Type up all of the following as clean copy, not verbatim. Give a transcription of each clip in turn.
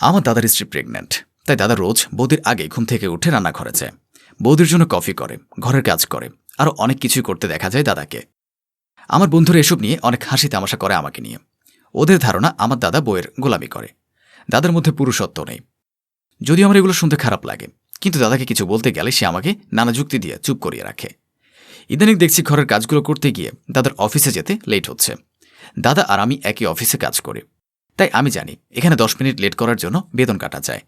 আমার দাদার স্ত্রী প্রেগন্যান্ট, তাই দাদা রোজ বৌদির আগে ঘুম থেকে উঠে রান্নাঘরে যায়, বৌদির জন্য কফি করে, ঘরের কাজ করে, আরও অনেক কিছুই করতে দেখা যায় দাদাকে। আমার বন্ধুরা এসব নিয়ে অনেক হাসি তামাশা করে আমাকে নিয়ে। ওদের ধারণা আমার দাদা বউয়ের গোলামি করে, দাদার মধ্যে পুরুষত্ব নেই। যদিও আমার এগুলো শুনতে খারাপ লাগে, কিন্তু দাদাকে কিছু বলতে গেলে সে আমাকে নানা যুক্তি দিয়ে চুপ করিয়ে রাখে। ইদানিং দেখছি ঘরের কাজগুলো করতে গিয়ে দাদার অফিসে যেতে লেট হচ্ছে। দাদা আর আমি একই অফিসে কাজ করি, তাই আমি জানি এখানে 10 মিনিট লেট করার জন্য বেতন কাটা যায়।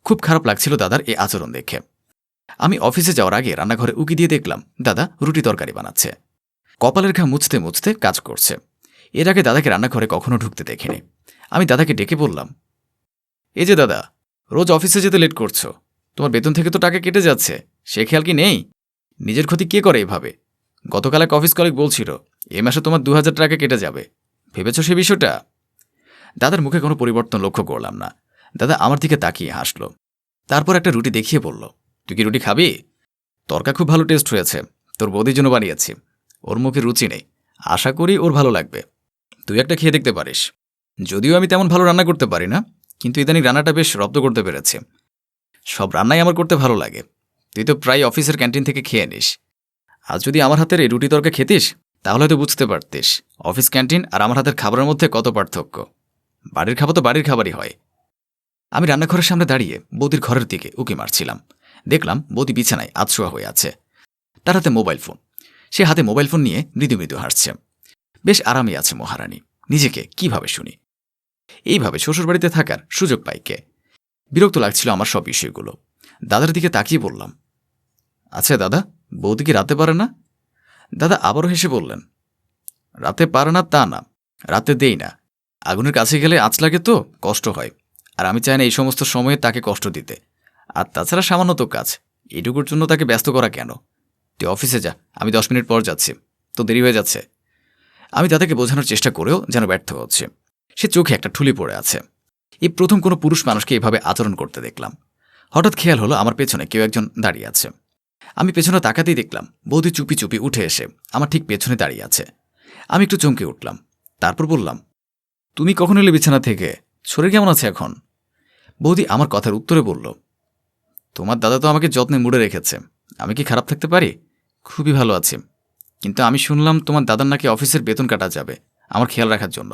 খুব খারাপ লাগছিল দাদার এই আচরণ দেখে। আমি অফিসে যাওয়ার আগে রান্নাঘরে উকি দিয়ে দেখলাম দাদা রুটি তরকারি বানাচ্ছে, কপালের ঘা মুছতে মুছতে কাজ করছে। এর আগে দাদাকে রান্নাঘরে কখনো ঢুকতে দেখিনি। আমি দাদাকে ডেকে বললাম, এই যে দাদা, রোজ অফিসে যেতে লেট করছো, তোমার বেতন থেকে তো টাকা কেটে যাচ্ছে, সে খেয়াল কি নেই? নিজের ক্ষতি কে করে এভাবে? গতকাল এক অফিস কলিগ বলছিল এ মাসে তোমার 2000 টাকা কেটে যাবে, ভেবেছ সে বিষয়টা? দাদার মুখে কোনো পরিবর্তন লক্ষ্য করলাম না। দাদা আমার দিকে তাকিয়ে হাসল, তারপর একটা রুটি দেখিয়ে বলল, তুই কি রুটি খাবি? তরকা খুব ভালো টেস্ট হয়েছে, তোর বৌদির জন্য বানিয়েছি, ওর মুখে রুচি নেই, আশা করি ওর ভালো লাগবে, তুই একটা খেয়ে দেখতে পারিস। যদিও আমি তেমন ভালো রান্না করতে পারি না, কিন্তু ইদানিং রান্নাটা বেশ রপ্ত করতে পেরেছি। সব রান্নাই আমার করতে ভালো লাগে, তুই তো প্রায় অফিসের ক্যান্টিন থেকে খেয়ে নিস। আজ যদি আমার হাতের এই রুটি তরকা খেতিস তাহলে হয়তো বুঝতে পারতিস অফিস ক্যান্টিন আর আমার হাতের খাবারের মধ্যে কত পার্থক্য। বাড়ির খাবার তো বাড়ির খাবারই হয়। আমি রান্নাঘরের সামনে দাঁড়িয়ে বৌদির ঘরের দিকে উকি মারছিলাম। দেখলাম বৌদি বিছানায় আধশোয়া হয়ে আছে, তার হাতে মোবাইল ফোন। সে হাতে মোবাইল ফোন নিয়ে মৃদু মৃদু হাসছে। বেশ আরামে আছে মহারানী, নিজেকে কিভাবে শুনি। এইভাবে শ্বশুরবাড়িতে থাকার সুযোগ পাই কে? বিরক্ত লাগছিল আমার সব বিষয়গুলো। দাদার দিকে তাকিয়ে বললাম, আচ্ছা দাদা, বৌদি কি রাতে পারে না? দাদা আবারও হেসে বললেন, রাতে পারে না তা না, রাতে দেই না। আগুনের কাছে গেলে আঁচ লাগে তো কষ্ট হয়, আর আমি চাই না এই সমস্ত সময়ে তাকে কষ্ট দিতে। আর তাছাড়া সামান্য তো কাজ, এইটুকুর জন্য তাকে ব্যস্ত করা কেন? তুই অফিসে যা, আমি 10 মিনিট পর যাচ্ছি, তো দেরি হয়ে যাচ্ছে। আমি দাদাকে বোঝানোর চেষ্টা করেও যেন ব্যর্থ হচ্ছে। সে চোখে একটা ঠুলি পড়ে আছে। এই প্রথম কোনো পুরুষ মানুষকে এভাবে আচরণ করতে দেখলাম। হঠাৎ খেয়াল হলো আমার পেছনে কেউ একজন দাঁড়িয়ে আছে। আমি পেছনে তাকাতেই দেখলাম বৌদি চুপি চুপি উঠে এসে আমার ঠিক পেছনে দাঁড়িয়ে আছে। আমি একটু চমকে উঠলাম, তারপর বললাম, তুমি কখন এলে বিছানা থেকে? শরীর কেমন আছে এখন? বৌদি আমার কথার উত্তরে বলল, তোমার দাদা তো আমাকে যত্নে মুড়ে রেখেছে, আমি কি খারাপ থাকতে পারি? খুবই ভালো আছি, কিন্তু আমি শুনলাম তোমার দাদার নাকি অফিসের বেতন কাটা যাবে, আমার খেয়াল রাখার জন্য।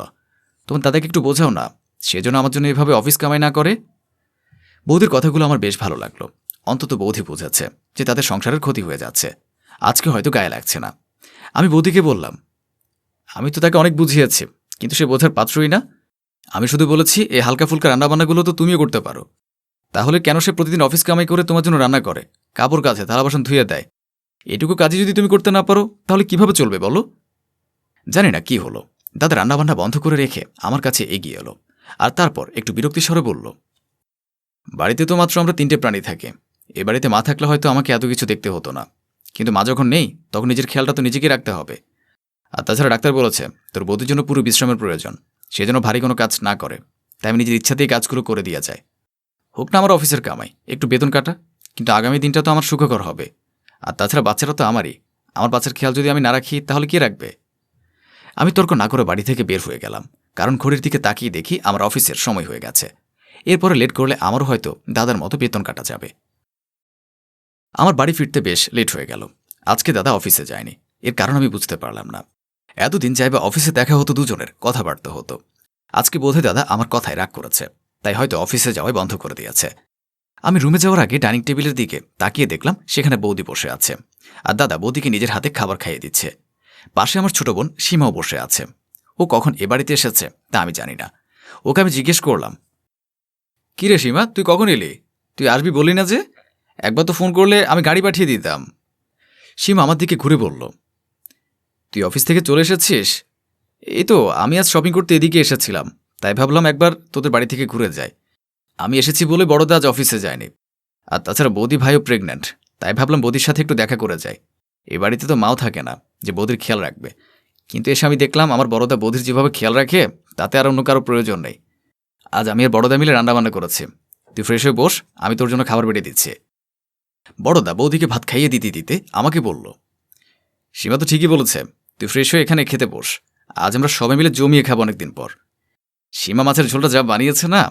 তোমার দাদাকে একটু বোঝাও না, সেজন্য আমার জন্য এভাবে অফিস কামাই না করে। বৌদির কথাগুলো আমার বেশ ভালো লাগলো। অন্তত বৌদি বোঝাচ্ছে যে তাদের সংসারের ক্ষতি হয়ে যাচ্ছে, আজকে হয়তো গায়ে লাগছে না। আমি বৌদিকে বললাম, আমি তো তাকে অনেক বুঝিয়েছি, কিন্তু সে বোঝার পাত্রই না। আমি শুধু বলেছি এই হালকা ফুলকা রান্নাবান্নাগুলো তো তুমিও করতে পারো, তাহলে কেন সে প্রতিদিন অফিস কামাই করে তোমার জন্য রান্না করে, কাপড় কাচে, থালা বাসন ধুয়ে দেয়? এটুকু কাজই যদি তুমি করতে না পারো তাহলে কিভাবে চলবে বলো? জানি না কি হলো, দাদা রান্নাবান্না বন্ধ করে রেখে আমার কাছে এগিয়ে এলো, আর তারপর একটু বিরক্তি স্বরে বলল, বাড়িতে তো মাত্র আমরা 3টে প্রাণী থাকি, এ বাড়িতে মা থাকলে হয়তো আমাকে এত কিছু দেখতে হতো না, কিন্তু মা যখন নেই তখন নিজের খেয়ালটা তো নিজেকেই রাখতে হবে। আর তাছাড়া ডাক্তার বলেছে তোর বৌদির জন্য পুরো বিশ্রামের প্রয়োজন, সে যেন ভারী কোনো কাজ না করে, তাই আমি নিজের ইচ্ছাতেই কাজগুলো করে দিয়ে যায়। হোক না আমার অফিসের কামাই, একটু বেতন কাটা, কিন্তু আগামী দিনটা তো আমার সুখকর হবে। আর তাছাড়া বাচ্চারা তো আমারই, আমার বাচ্চার খেয়াল যদি আমি না রাখি তাহলে কে রাখবে? আমি তর্ক না করে বাড়ি থেকে বের হয়ে গেলাম, কারণ ঘড়ির দিকে তাকিয়ে দেখি আমার অফিসের সময় হয়ে গেছে। এরপরে লেট করলে আমারও হয়তো দাদার মতো বেতন কাটা যাবে। আমার বাড়ি ফিরতে বেশ লেট হয়ে গেল। আজকে দাদা অফিসে যায়নি, এর কারণ আমি বুঝতে পারলাম না। এতদিন চাইবে অফিসে দেখা হতো, দুজনের কথাবার্তা হতো। আজকে বোধহয় দাদা আমার কথায় রাগ করেছে, তাই হয়তো অফিসে যাওয়াই বন্ধ করে দিয়েছে। আমি রুমে যাওয়ার আগে ডাইনিং টেবিলের দিকে তাকিয়ে দেখলাম সেখানে বৌদি বসে আছে, আর দাদা বৌদিকে নিজের হাতে খাবার খাইয়ে দিচ্ছে। পাশে আমার ছোট বোন সীমাও বসে আছে। ও কখন এ বাড়িতে এসেছে তা আমি জানি না। ওকে আমি জিজ্ঞেস করলাম, কী রে সীমা, তুই কখন এলি? তুই আসবি বললি না যে? একবার তো ফোন করলে আমি গাড়ি পাঠিয়ে দিতাম। সীমা আমার দিকে ঘুরে বলল, তুই অফিস থেকে চলে এসেছিস? এই তো আমি আজ শপিং করতে এদিকে এসেছিলাম, তাই ভাবলাম একবার তোদের বাড়ি থেকে ঘুরে যাই। আমি এসেছি বলে বড়দা আজ অফিসে যায়নি, আর তাছাড়া বৌদি ভাইও প্রেগন্যান্ট, তাই ভাবলাম বৌদির সাথে একটু দেখা করে যাই। এ বাড়িতে তো মাও থাকে না যে বৌদির খেয়াল রাখবে, কিন্তু এসে আমি দেখলাম আমার বড়দা বৌদির যেভাবে খেয়াল রাখে তাতে আর অন্য কারো প্রয়োজন নেই। আজ আমি আর বড়দা মিলে রান্নাবান্না করেছি, তুই ফ্রেশ হয়ে বস, আমি তোর জন্য খাবার বেড়ে দিচ্ছি। বড়দা বৌদিকে ভাত খাইয়ে দিতে দিতে আমাকে বলল, সীমা তো ঠিকই বলেছে, তুই ফ্রেশ হয়ে এখানে খেতে বস, আজ আমরা সবাই মিলে জমিয়ে খাবো অনেকদিন পর। সীমা মাছের ঝোলটা যা বানিয়েছে না,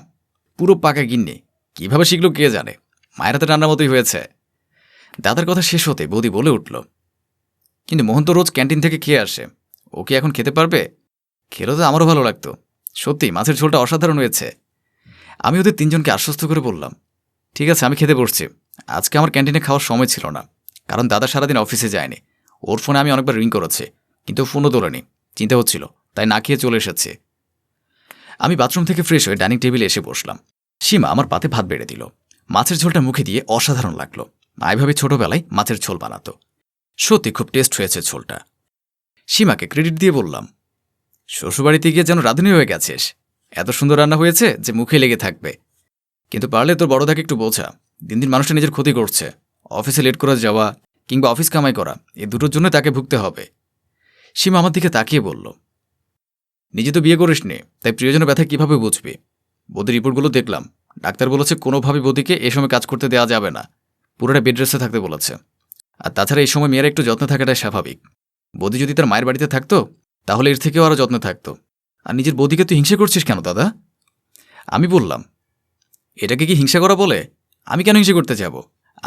পুরো পাকা গিন্নি, কিভাবে শিখলো কে জানে, মায়ের হাতে রান্নার মতোই হয়েছে। দাদার কথা শেষ হতে বৌদি বলে উঠল, কিন্তু মোহন তো রোজ ক্যান্টিন থেকে খেয়ে আসে, ও কি এখন খেতে পারবে? খেলেও তো আমারও ভালো লাগতো। সত্যি মাছের ঝোলটা অসাধারণ হয়েছে। আমি ওদের তিনজনকে আশ্বস্ত করে বললাম, ঠিক আছে, আমি খেতে বসছি। আজকে আমার ক্যান্টিনে খাওয়ার সময় ছিল না, কারণ দাদা সারাদিন অফিসে যায়নি। ওর ফোনে আমি অনেকবার রিং করেছি, কিন্তু ফোনও তোলেনি। চিন্তা হচ্ছিল, তাই না খেয়ে চলে এসেছি। আমি বাথরুম থেকে ফ্রেশ হয়ে ডাইনিং টেবিলে এসে বসলাম। সীমা আমার পাতে ভাত বেড়ে দিল। মাছের ঝোলটা মুখে দিয়ে অসাধারণ লাগলো। মায়েভাবে ছোটবেলায় মাছের ঝোল বানাতো। সত্যি খুব টেস্ট হয়েছে ঝোলটা। সীমাকে ক্রেডিট দিয়ে বললাম, শ্বশুরবাড়িতে গিয়ে যেন রাঁধুনি হয়ে গেছিস। এত সুন্দর রান্না হয়েছে যে মুখে লেগে থাকবে। কিন্তু পারলে তোর বড়দাকে একটু বোঝা, দিন দিন মানুষটা নিজের ক্ষতি করছে। অফিসে লেট করে যাওয়া কিংবা অফিস কামাই করা, এ দুটোর জন্য তাকে ভুগতে হবে। সীমা আমার দিকে তাকিয়ে বলল, নিজে তো বিয়ে করিসনি, তাই প্রিয়জনের ব্যথা কিভাবে বুঝবি? বৌদির রিপোর্টগুলো দেখলাম, ডাক্তার বলেছে কোনোভাবে বৌদিকে এ সময় কাজ করতে দেওয়া যাবে না, পুরোটা বেড রেস্টে থাকতে বলেছে। আর তাছাড়া এই সময় মেয়েরা একটু যত্ন থাকাটাই স্বাভাবিক। বৌদি যদি তার মায়ের বাড়িতে থাকতো তাহলে এর থেকেও আরও যত্নে থাকতো। আর নিজের বৌদিকে তুই হিংসা করছিস কেন দাদা? আমি বললাম, এটাকে কি হিংসা করা বলে? আমি কেন হিংসা করতে যাব?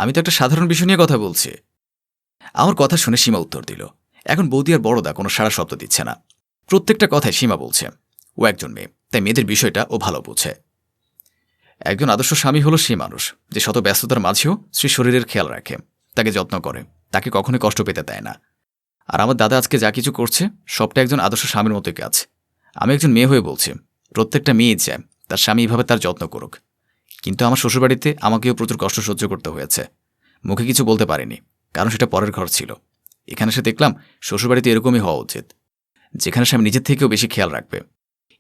আমি তো একটা সাধারণ বিষয় নিয়ে কথা বলছি। আমার কথা শুনে সীমা উত্তর দিল, এখন বৌদি আর বড়দা কোনো সাড়া শব্দ দিচ্ছে না। প্রত্যেকটা কথায় সীমা বলছে, ও একজন মেয়ে, তাই মেয়েদের বিষয়টা ও ভালো বোঝে। একজন আদর্শ স্বামী হলো সেই মানুষ যে শত ব্যস্ততার মাঝেও স্ত্রীর শরীরের খেয়াল রাখে, তাকে যত্ন করে, তাকে কখনোই কষ্ট পেতে দেয় না। আর আমার দাদা আজকে যা কিছু করছে সবটা একজন আদর্শ স্বামীর মতোই কাজ। আমি একজন মেয়ে হয়ে বলছি, প্রত্যেকটা মেয়েই চায় তার স্বামী এভাবে তার যত্ন করুক। কিন্তু আমার শ্বশুরবাড়িতে আমাকেও প্রচুর কষ্ট সহ্য করতে হয়েছে। মুখে কিছু বলতে পারিনি, কারণ সেটা পরের ঘর ছিল। এখানে এসে দেখলাম শ্বশুরবাড়িতে এরকমই হওয়া উচিত, যেখানে স্বামী নিজের থেকেও বেশি খেয়াল রাখবে।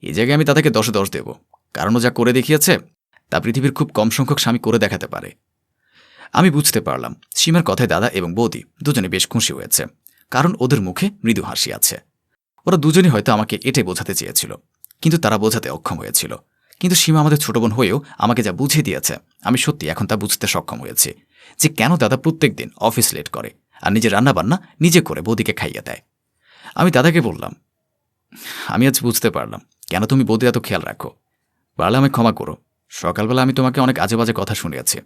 এই জায়গায় আমি তাদেরকে 10-এ 10 দেব, কারণ ও যা করে দেখিয়েছে তা পৃথিবীর খুব কম সংখ্যক স্বামী করে দেখাতে পারে। আমি বুঝতে পারলাম সীমার কথায় দাদা এবং বৌদি দুজনে বেশ খুশি হয়েছে, কারণ ওদের মুখে মৃদু হাসি আছে। ওরা দুজনই হয়তো আমাকে এটাই বোঝাতে চেয়েছিল, কিন্তু তারা বোঝাতে অক্ষম হয়েছিল। কিন্তু সীমা আমাদের ছোট বোন হয়েও আমাকে যা বুঝিয়ে দিয়েছে, আমি সত্যি এখন তা বুঝতে সক্ষম হয়েছি যে কেন দাদা প্রত্যেক দিন অফিস লেট করে আর নিজে রান্নাবান্না নিজে করে বৌদিকে খাইয়ে দেয়। আমি দাদাকে বললাম, আমি আজ বুঝতে পারলাম কেন তুমি বৌদির এত খেয়াল রাখো। পারলে আমায় ক্ষমা করো। সকালবেলা আমি তোমাকে অনেক আজে বাজে কথা শুনিয়েছি,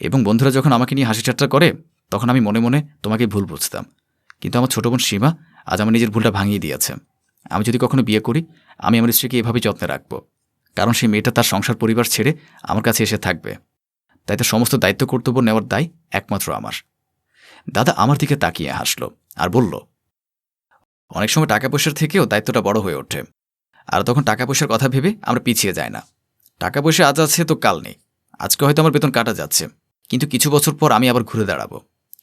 এবং বন্ধুরা যখন আমাকে নিয়ে হাসি ঠাট্টা করে তখন আমি মনে মনে তোমাকে ভুল বুঝতাম। কিন্তু আমার ছোট বোন সীমা আজ আমার নিজের ভুলটা ভাঙিয়ে দিয়েছে। আমি যদি কখনো বিয়ে করি, আমি আমার স্ত্রীকে এভাবেই যত্নে রাখব, কারণ সেই মেয়েটা তার সংসার পরিবার ছেড়ে আমার কাছে এসে থাকবে। তাই তার সমস্ত দায়িত্ব কর্তব্য নেওয়ার দায় একমাত্র আমার। দাদা আমার দিকে তাকিয়ে হাসল আর বলল, অনেক সময় টাকা পয়সার থেকেও দায়িত্বটা বড় হয়ে ওঠে, আর তখন টাকা পয়সার কথা ভেবে আমরা পিছিয়ে যাই না। টাকা পয়সা আজ আছে তো কাল নেই। আজকে হয়তো আমার বেতন কাটা যাচ্ছে, কিন্তু কিছু বছর পর আমি আবার ঘুরে দাঁড়াবো।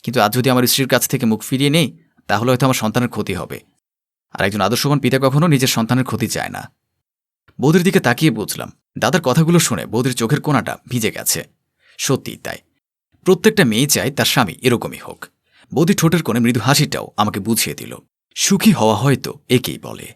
কিন্তু আজ যদি আমার স্ত্রীর কাছ থেকে মুখ ফিরিয়ে নেই, তাহলে হয়তো আমার সন্তানের ক্ষতি হবে। আর একজন আদর্শবান পিতা কখনো নিজের সন্তানের ক্ষতি চায় না। বৌদির দিকে তাকিয়ে বুঝলাম দাদার কথাগুলো শুনে বৌদির চোখের কোণাটা ভিজে গেছে। সত্যিই তাই, প্রত্যেকটা মেয়ে চায় তার স্বামী এরকমই হোক। বৌদি ঠোঁটের কোণে মৃদু হাসিটাও আমাকে বুঝিয়ে দিল, সুখী হওয়া হয়তো একেই বলে।